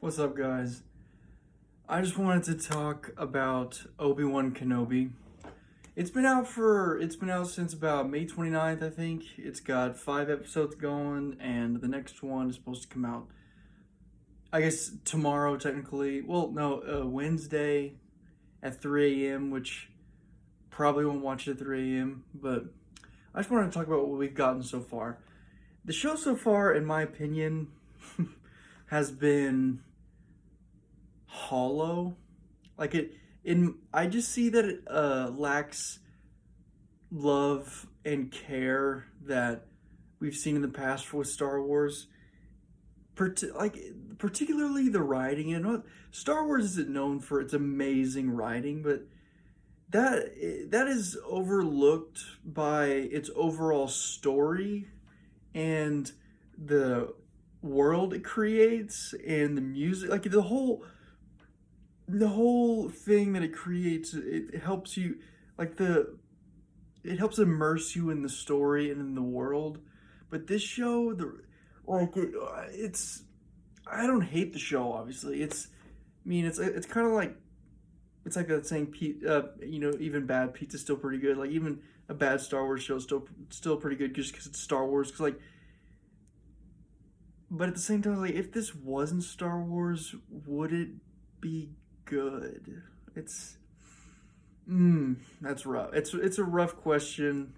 What's up, guys? I just wanted to talk about Obi-Wan Kenobi. It's been out since about May 29th, I think. It's got 5 episodes going, and the next one is supposed to come out, I guess, tomorrow, technically. Well, no, Wednesday at 3 a.m., which probably won't watch it at 3 a.m., but I just wanted to talk about what we've gotten so far. The show so far, in my opinion, has been hollow. Like I just see that it lacks love and care that we've seen in the past with Star Wars. Particularly the writing. Star Wars isn't known for its amazing writing, but that is overlooked by its overall story and the world it creates and the music. Like the whole thing that it creates, it helps you, like it helps immerse you in the story and in the world. But this show, it's I don't hate the show. Obviously, it's kind of like, it's like that saying, even bad pizza's still pretty good. Like, even a bad Star Wars show is still pretty good just because it's Star Wars. Because, like, but at the same time, like, if this wasn't Star Wars, would it be good? It's that's rough. It's a rough question.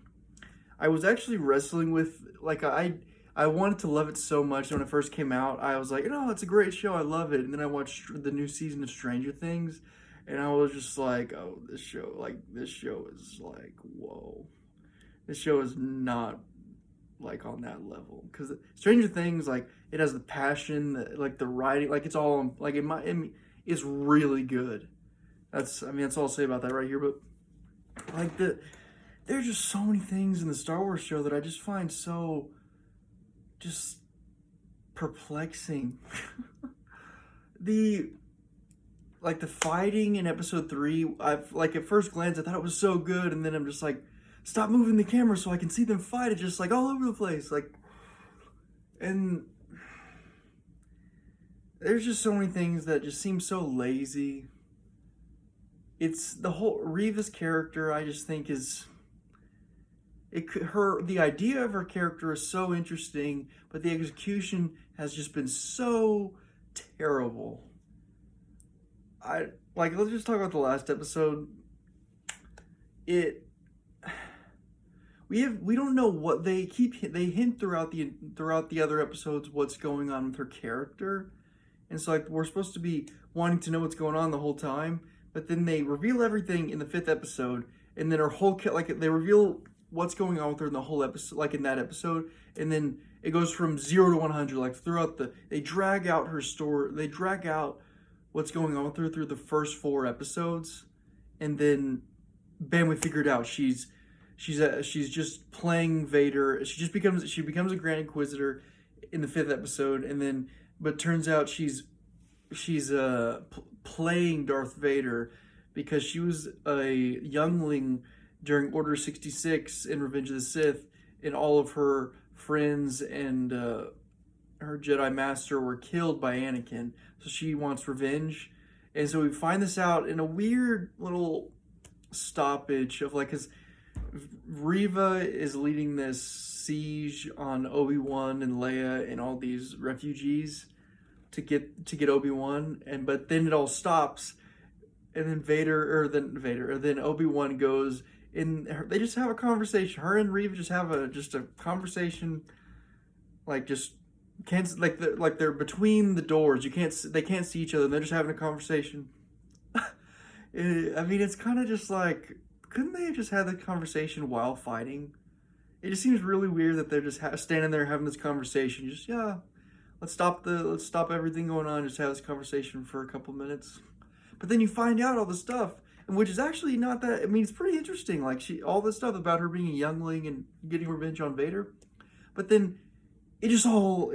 I was actually wrestling with, like, I wanted to love it so much when it first came out. I was like, it's a great show. I love it. And then I watched the new season of Stranger Things, and I was just like, oh, this show is like, whoa. This show is not like on that level, because Stranger Things, like, it has the passion, like the writing, like it's all like it's really good. That's all I'll say about that right here. But like there's just so many things in the Star Wars show that I just find so just perplexing. the the fighting in episode 3, I've like, at first glance I thought it was so good, and then I'm just like, stop moving the camera so I can see them fight. It's just like all over the place. Like, and there's just so many things that just seem so lazy. It's the whole Reva's character, I just think the idea of her character is so interesting, but the execution has just been so terrible. Let's just talk about the last episode. We don't know what they hint throughout the other episodes what's going on with her character, and so, like, we're supposed to be wanting to know what's going on the whole time, but then they reveal everything in the 5th episode, and then her whole they reveal what's going on with her in the whole episode, like in that episode, and then it goes from 0 to 100. Like, throughout they drag out her story, they drag out what's going on with her through the first 4 episodes, and then bam, we figure it out. She's just playing Vader. She becomes a Grand Inquisitor in the 5th episode, and then, but turns out she's playing Darth Vader because she was a youngling during Order 66 in Revenge of the Sith, and all of her friends and her Jedi Master were killed by Anakin. So she wants revenge, and so we find this out in a weird little stoppage of, like, because Reva is leading this siege on Obi-Wan and Leia and all these refugees to get Obi-Wan, but then it all stops, and then Obi-Wan goes in. They just have a conversation. Her and Reva just have a conversation, like, just can't, they're between the doors. They can't see each other, and they're just having a conversation. It's kind of just like, couldn't they have just had the conversation while fighting? It just seems really weird that they're just standing there having this conversation. Just, let's stop everything going on. Just have this conversation for a couple minutes. But then you find out all the stuff, and which is actually not that. It's pretty interesting. Like, all this stuff about her being a youngling and getting revenge on Vader. But then it just all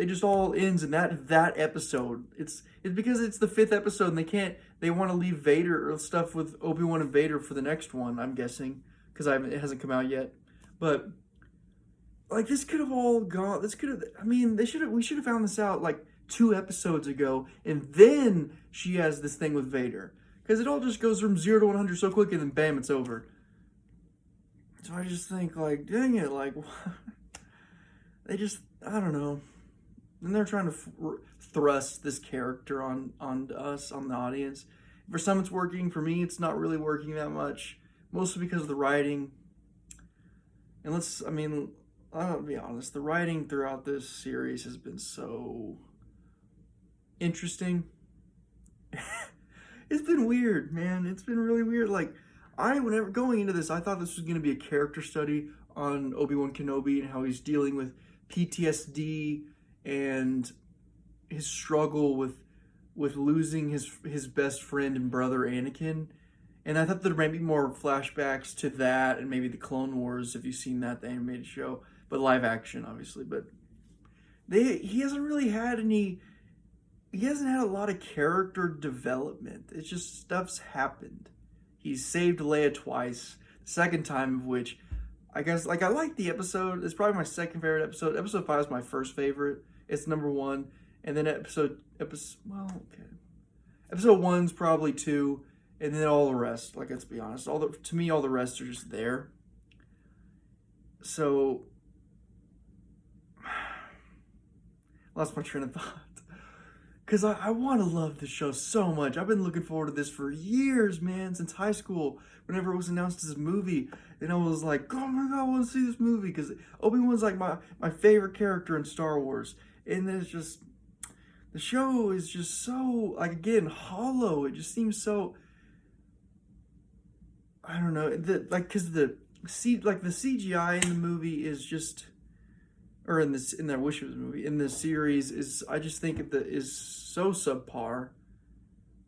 ends in that episode. It's because it's the 5th episode, and they want to leave Vader or stuff with Obi-Wan and Vader for the next one, I'm guessing, because it hasn't come out yet. But, like, this could have all gone. We should have found this out like 2 episodes ago, and then she has this thing with Vader. Because it all just goes from 0 to 100 so quick, and then bam, it's over. So I just think, like, dang it, like, they just, I don't know. And they're trying to thrust this character on us, on the audience. For some, it's working. For me, it's not really working that much. Mostly because of the writing. And I'll be honest, the writing throughout this series has been so interesting. It's been weird, man. It's been really weird. Like, whenever going into this, I thought this was going to be a character study on Obi-Wan Kenobi and how he's dealing with PTSD and his struggle with losing his best friend and brother Anakin. And I thought there might be more flashbacks to that and maybe the Clone Wars, if you've seen that, the animated show, but live action, obviously. But he hasn't really had any. He hasn't had a lot of character development. It's just stuff's happened. He's saved Leia twice. The second time of which, I guess, like, I like the episode. It's probably my second favorite episode. Episode 5 is my first favorite. It's number 1. And then episode 1's probably 2. And then all the rest, like, let's be honest, to me, all the rest are just there. So, lost my train of thought. Because I want to love this show so much. I've been looking forward to this for years, man, since high school. Whenever it was announced as a movie, and I was like, oh my God, I want to see this movie. Because Obi-Wan's like my favorite character in Star Wars. And then it's just, the show is just so, like, again, hollow. It just seems so, I don't know, because the CGI in the movie is just, or in that Wish It Was movie, in the series is, I just think is so subpar.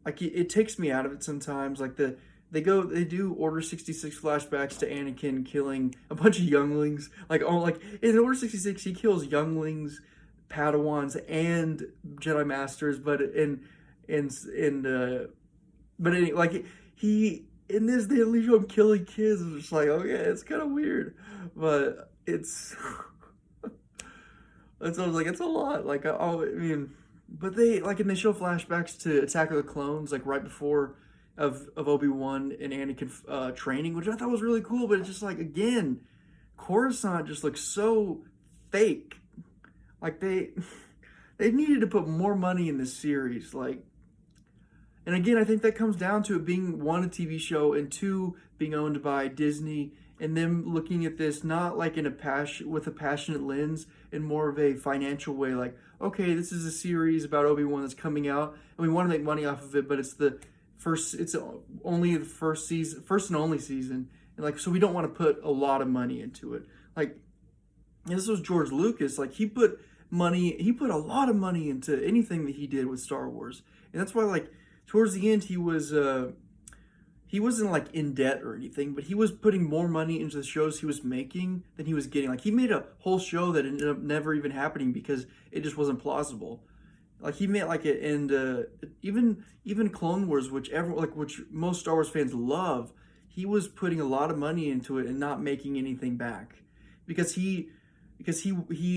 Like, it takes me out of it sometimes. Like, they do Order 66 flashbacks to Anakin killing a bunch of younglings. Like in Order 66, he kills younglings, Padawans, and Jedi Masters. But in this, they only show him killing kids. It's just like, okay, it's kind of weird, but it's. And so I was like, it's a lot. Like, but and they show flashbacks to Attack of the Clones, like right before of Obi-Wan and Anakin training, which I thought was really cool. But it's just like, again, Coruscant just looks so fake. Like they needed to put more money in this series. Like, and again, I think that comes down to it being, 1, a TV show, and 2, being owned by Disney, and them looking at this not like with a passionate lens, in more of a financial way. Like, okay, this is a series about Obi-Wan that's coming out, and we want to make money off of it, but it's only the first and only season, and like, so we don't want to put a lot of money into it. Like, this was George Lucas. Like, he put a lot of money into anything that he did with Star Wars, and that's why, like, towards the end, he wasn't like in debt or anything, but he was putting more money into the shows he was making than he was getting. Like, he made a whole show that ended up never even happening because it just wasn't plausible. Like, he made like it, and even Clone Wars, which most Star Wars fans love, he was putting a lot of money into it and not making anything back because he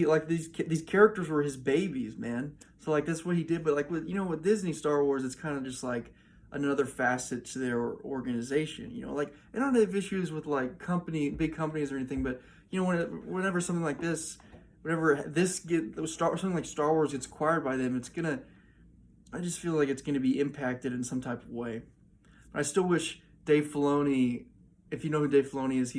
like these characters were his babies, man. So like that's what he did. But like with Disney Star Wars, it's kind of just like another facet to their organization. Like, I don't have issues with like big companies or anything, but whenever something like this, something like Star Wars gets acquired by them, I just feel like it's gonna be impacted in some type of way. I still wish Dave Filoni, if you know who Dave Filoni is,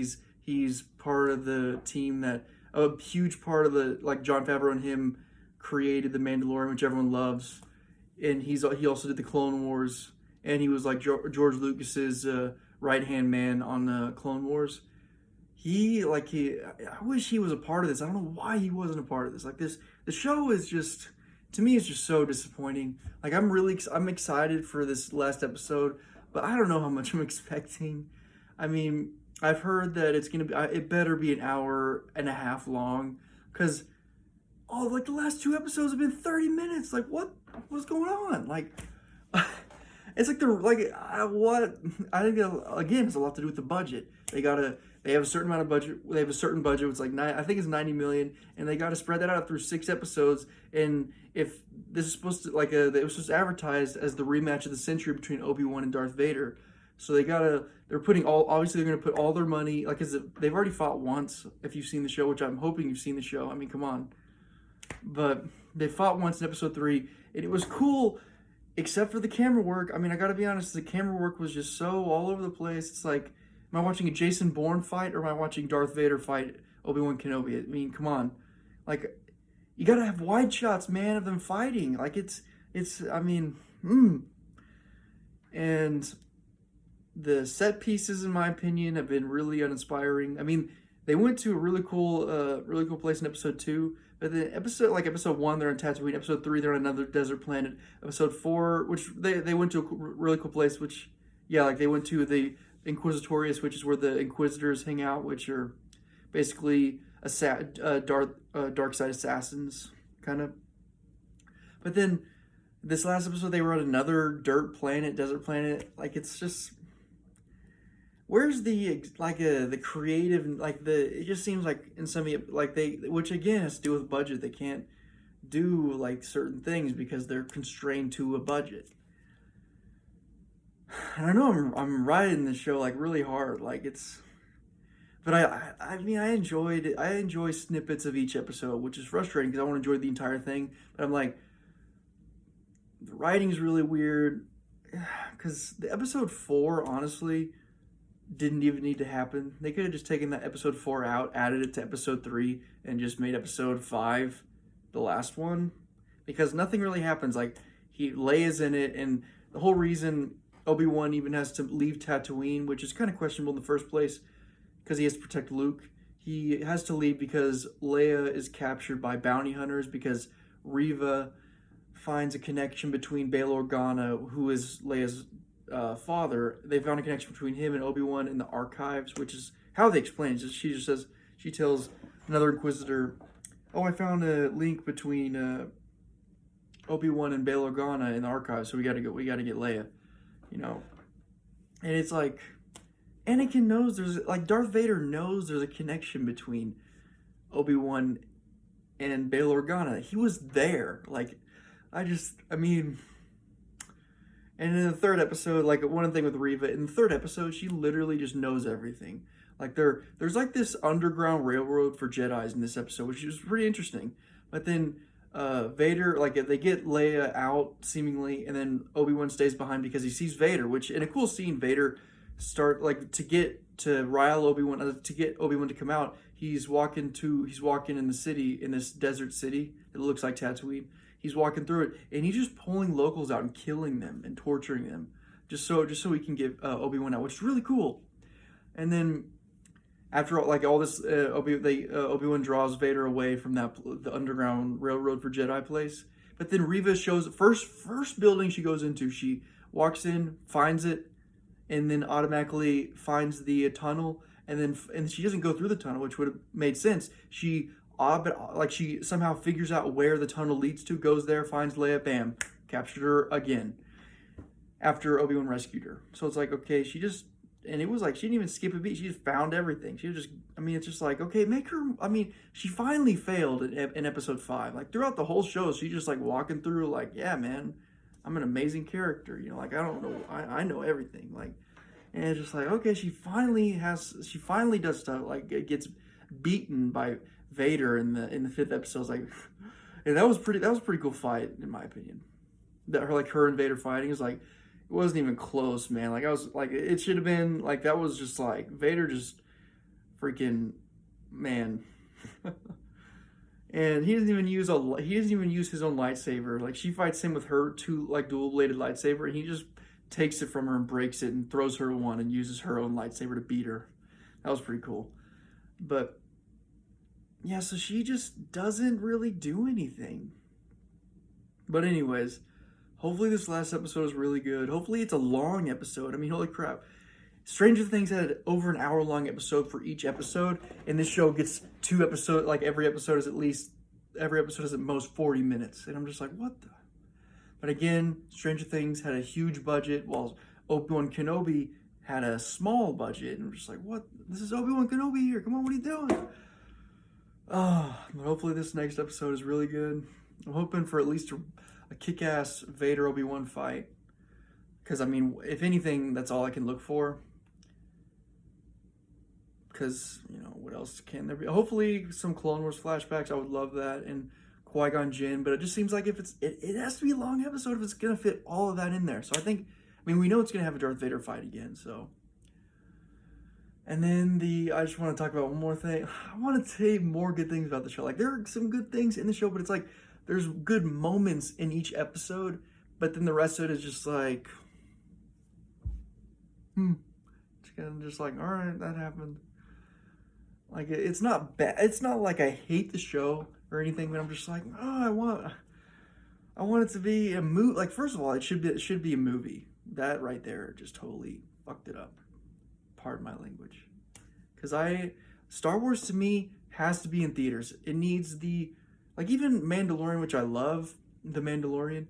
he's part of the team that, a huge part of the, like, Jon Favreau and him created The Mandalorian, which everyone loves, and he also did the Clone Wars, and he was like George Lucas's right hand man on the Clone Wars. I wish he was a part of this. I don't know why he wasn't a part of this. Like, the show is just, to me, it's just so disappointing. Like, I'm excited for this last episode, but I don't know how much I'm expecting. I mean, I've heard that it better be an hour and a half long, because like the last 2 episodes have been 30 minutes. Like, what's going on? Like, it's like what? I think again, it's a lot to do with the budget. They gotta they have a certain amount of budget. They have a certain budget. It's like I think it's 90 million, and they got to spread that out through 6 episodes. And if this is supposed to it was just advertised as the rematch of the century between Obi-Wan and Darth Vader, so they're putting obviously they're gonna put all their money, they've already fought once. If you've seen the show, which I'm hoping you've seen the show. I mean, come on. But they fought once in episode 3, and it was cool, except for the camera work. I mean, I gotta be honest, the camera work was just so all over the place. It's like, am I watching a Jason Bourne fight, or am I watching Darth Vader fight Obi-Wan Kenobi? I mean, come on. Like, you gotta have wide shots, man, of them fighting. Like, I mean, And the set pieces, in my opinion, have been really uninspiring. I mean, they went to a really cool place in episode 2. But then episode 1, they're on Tatooine. Episode 3, they're on another desert planet. Episode 4, which they went to a really cool place, which, yeah, like they went to the Inquisitorius, which is where the Inquisitors hang out, which are basically dark side assassins, kind of. But then this last episode, they were on another desert planet. Like, it's just, where's the creative, it just seems like in some which again has to do with budget. They can't do like certain things because they're constrained to a budget. And I know I'm riding this show like really hard, but I mean, I enjoy snippets of each episode, which is frustrating because I want to enjoy the entire thing. But I'm like, the writing's really weird because the episode 4, honestly, didn't even need to happen. They could have just taken that episode 4 out, added it to episode 3, and just made episode 5 the last one, because nothing really happens. Like, Leia's in it, and the whole reason Obi-Wan even has to leave Tatooine, which is kind of questionable in the first place, because he has to protect Luke. He has to leave because Leia is captured by bounty hunters, because Reva finds a connection between Bail Organa, who is Leia's father. They found a connection between him and Obi-Wan in the archives, which is how they explain it. She tells another Inquisitor, "Oh, I found a link between Obi-Wan and Bail Organa in the archives, so we gotta get Leia," you know. And it's like, Anakin knows Darth Vader knows there's a connection between Obi-Wan and Bail Organa. He was there. And in the third episode, one thing with Reva, in the third episode, she literally just knows everything. Like, there's like this underground railroad for Jedis in this episode, which is pretty interesting. But then Vader, they get Leia out, seemingly, and then Obi-Wan stays behind because he sees Vader, which, in a cool scene, Vader to rile Obi-Wan, to get Obi-Wan to come out, he's walking in the city, in this desert city. It looks like Tatooine. He's walking through it, and he's just pulling locals out and killing them and torturing them, just so he can get Obi-Wan out, which is really cool. And then after all this, Obi-Wan draws Vader away from the underground railroad for Jedi place. But then Reva shows first building she goes into. She walks in, finds it, and then automatically finds the tunnel. And she doesn't go through the tunnel, which would have made sense. She somehow figures out where the tunnel leads to, goes there, finds Leia, bam, captured her again after Obi-Wan rescued her. So it's like, okay, she didn't even skip a beat. She just found everything. It's just like, okay, she finally failed in episode 5. Like, throughout the whole show, she's just walking through yeah, man, I'm an amazing character. I don't know, I know everything. And it's just okay, she finally does stuff, it gets beaten by Vader in the 5th episode. And that was pretty cool fight, in my opinion. That her and Vader fighting is it wasn't even close, man. It should have been that was just Vader just freaking, man. And he doesn't even use his own lightsaber. She fights him with her two dual bladed lightsaber, and he just takes it from her and breaks it and throws her one and uses her own lightsaber to beat her. That was pretty cool. But yeah, so she just doesn't really do anything. But anyways, hopefully this last episode is really good. Hopefully it's a long episode. holy crap. Stranger Things had over an hour-long episode for each episode, and this show gets 2 episodes. Every episode is at most 40 minutes. And I'm just what the? But again, Stranger Things had a huge budget, while Obi-Wan Kenobi had a small budget, and we're just like, what? This is Obi-Wan Kenobi here. Come on, what are you doing? Oh, but hopefully this next episode is really good. I'm hoping for at least a kick-ass Vader Obi-Wan fight. Because, I mean, if anything, that's all I can look for. Because, you know, what else can there be? Hopefully some Clone Wars flashbacks. I would love that. And Qui-Gon Jinn. But it just seems like if it has to be a long episode if it's going to fit all of that in there. So I think, I mean, we know it's going to have a Darth Vader fight again. So. And then I just want to talk about one more thing. I want to say more good things about the show. Like, there are some good things in the show, but it's like, there's good moments in each episode. But then the rest of it is just like, It's kind of just like, all right, that happened. Like, it's not bad. It's not like I hate the show or anything, but I'm just like, oh, I want it to be a movie. Like, first of all, it should be a movie. That right there just totally fucked it up. Pardon my language. Because Star Wars to me has to be in theaters. It needs like even Mandalorian, which I love, The Mandalorian,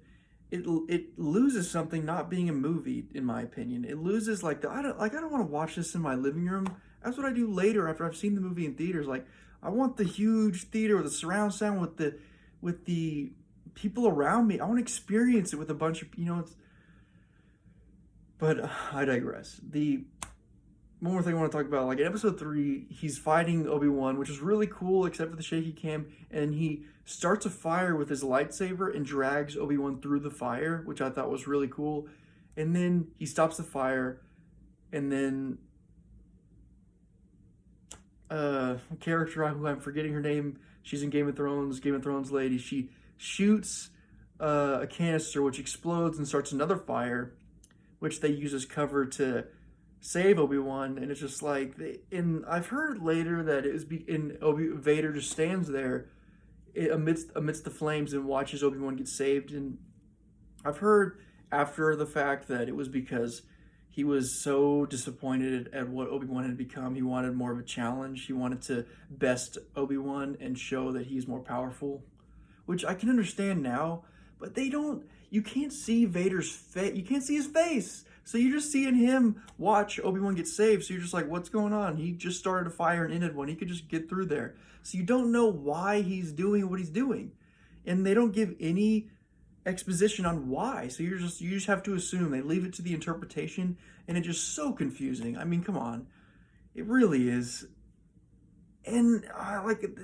it loses something not being a movie, in my opinion. It loses like I don't want to watch this in my living room. That's what I do later after I've seen the movie in theaters. Like, I want the huge theater with the surround sound with the people around me. I want to experience it with a bunch of, but I digress. One more thing I want to talk about, like in episode 3, he's fighting Obi-Wan, which is really cool, except for the shaky cam, and he starts a fire with his lightsaber and drags Obi-Wan through the fire, which I thought was really cool. And then he stops the fire, and then a character who I'm forgetting her name, she's in Game of Thrones lady, she shoots a canister, which explodes and starts another fire, which they use as cover to save Obi-Wan. And it's just like, I've heard later that it was Vader just stands there amidst the flames and watches Obi-Wan get saved. And I've heard after the fact that it was because he was so disappointed at what Obi-Wan had become. He wanted more of a challenge. He wanted to best Obi-Wan and show that he's more powerful, which I can understand now, but you can't see Vader's face. You can't see his face. So you're just seeing him watch Obi-Wan get saved. So you're just like, what's going on? He just started a fire and ended one. He could just get through there. So you don't know why he's doing what he's doing. And they don't give any exposition on why. So you just have to assume. They leave it to the interpretation, and it's just so confusing. I mean, come on. It really is. And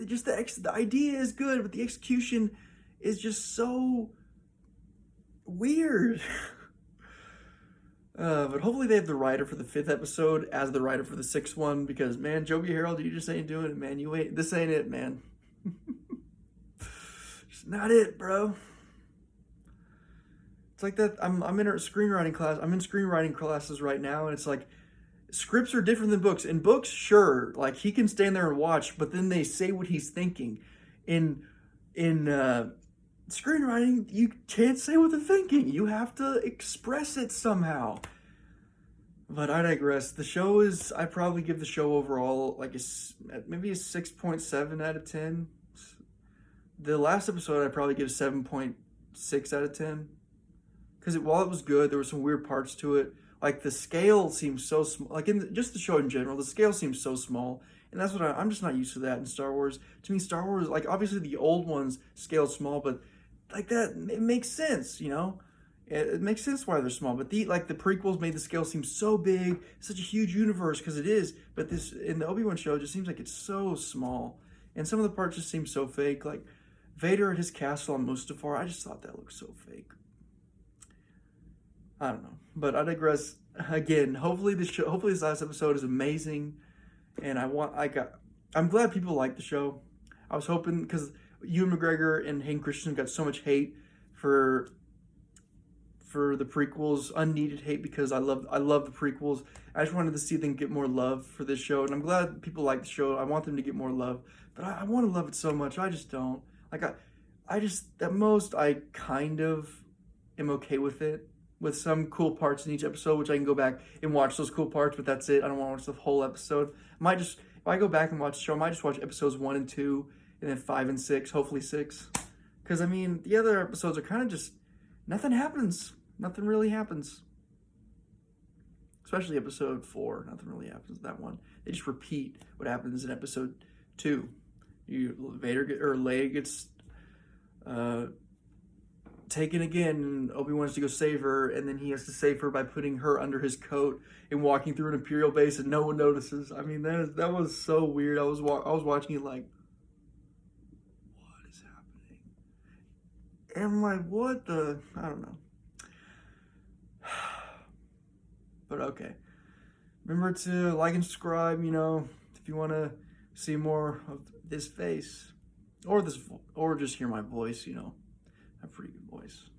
just the idea is good, but the execution is just so weird. But hopefully they have the writer for the 5th episode as the writer for the 6th one, because, man, Joby Harold, you just ain't doing it, man. This ain't it, man. Just not it, bro. It's like that. I'm in a screenwriting class. I'm in screenwriting classes right now, and it's like, scripts are different than books. In books, sure, like he can stand there and watch, but then they say what he's thinking. In screenwriting, you can't say what they're thinking. You have to express it somehow. But I digress. The show I probably give the show overall maybe a 6.7 out of 10. The last episode I probably give 7.6 out of 10. Because while it was good, there were some weird parts to it. Like, the scale seems so small. Like, just the show in general, the scale seems so small. And that's what I'm just not used to that in Star Wars. To me, Star Wars, like, obviously the old ones scaled small, but like that, it makes sense, It makes sense why they're small. But the prequels made the scale seem so big, such a huge universe, because it is. But this, in the Obi-Wan show, it just seems like it's so small. And some of the parts just seem so fake. Like, Vader at his castle on Mustafar, I just thought that looked so fake. I don't know. But I digress. Again, hopefully this last episode is amazing. And I'm glad people like the show. I was hoping, because Ewan McGregor and Hayden Christensen got so much hate for the prequels, unneeded hate, because I love the prequels. I just wanted to see them get more love for this show, and I'm glad people like the show. I want them to get more love, but I want to love it so much. I just don't. Like, I just, at most, I kind of am okay with it, with some cool parts in each episode, which I can go back and watch those cool parts, but that's it. I don't want to watch the whole episode. If I go back and watch the show, I might just watch episodes 1 and 2, and then 5 and 6, hopefully 6. Because, I mean, the other episodes are kind of just, nothing happens. Nothing really happens. especially episode 4. Nothing really happens in that one. They just repeat what happens in episode 2. Leia gets taken again, and Obi-Wan wants to go save her, and then he has to save her by putting her under his coat and walking through an Imperial base, and no one notices. I mean, that was so weird. I was watching it like, what is happening? And I'm like, what the? I don't know. But okay. Remember to like and subscribe, if you want to see more of this face or just hear my voice, I have a pretty good voice.